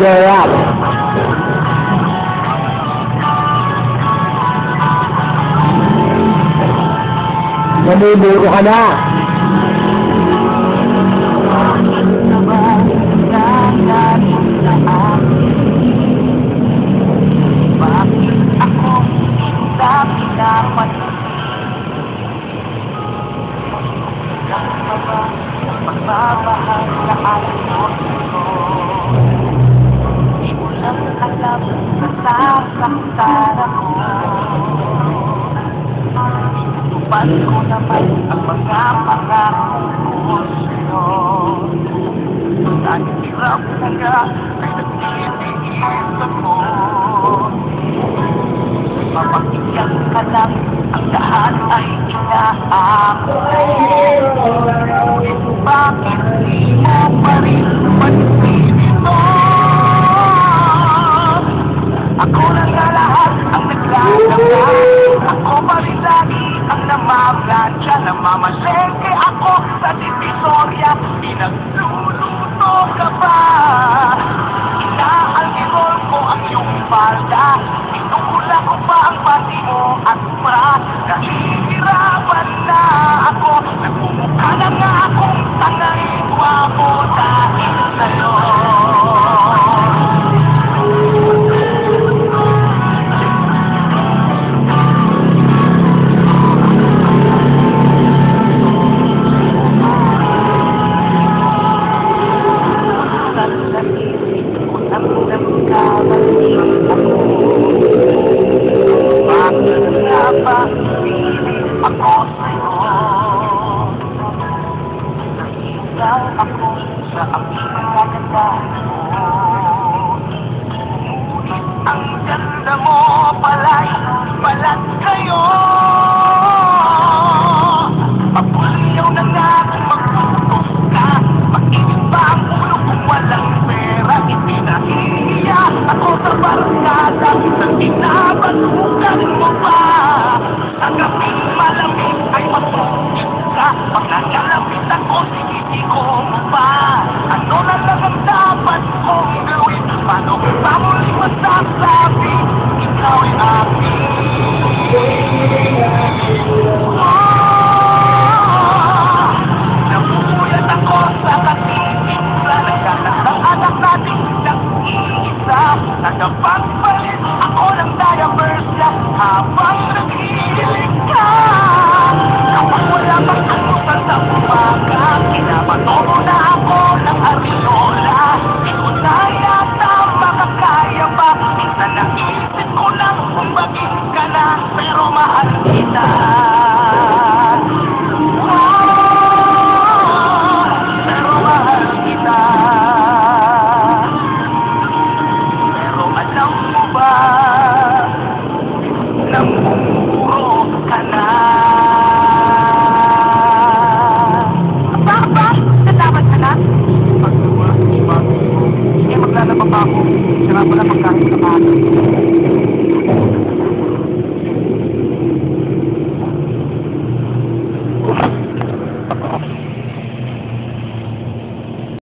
Gerald. Namumuro ka na. Bakit ako hindi pinapansin? Lang pa ba ang pagmamahal na ayos ko? Di mo lang alam na sasaktan ako. Tinutupad ko naman ang mga pangako ko sa'yo. Ang hirap na nga ay nagtitiis ako. Mapakinggan ka lang, ang lahat ay inaamin. Bakit di mo pa rin pansin ito? Ako na nga lahat ang naglalagay. Ako pa rin lagi ang namamladya. Namamalengke ako sa divisorya. Pinagluluto ka ba? Inaalginol ko ang iyong palda. Pinukula ko pa ang pati mo at pra. Nahihirapan na ako. Nagmumukha na nga akong tangay guwapo dahil sa'yo. Ako sa'yo, nasigaw ako sa aking kagandahan mo. Ngunit ang ganda mo pala'y balat kayo. Papuliyaw na nga kung magtutos ka. Mainit ba ang ulo kung walang pera? Ipinahiya ako sa barkada. Nang binabatukan mo pa. Ang gabing malamig ay matulog ka. Pag nakalapit ako, hindi ko mo pa. Ano na lang ang dapat kong gawin? Paano ba muli masasabi? Ikaw ay akin. Namumuyat ako sa katitigla. Nagkanak ng anak natin ng iisa. Nagpagpalit ako ng diapers niya habang nag-iilig ka. Kapag wala bang almusal sa umaga, kinabato mo na ako ng arinola. Di ko na yata makakaya pa. Minsan naisip ko lang kung maging ka na, pero mahal kita. Pero mahal kita. Pero alam mo ba, namumuro ka na. Aba, natapat ka na? Pagkawa, iba. Eh, maglalaba pa ako. Sarap mo na pagkain sa mga.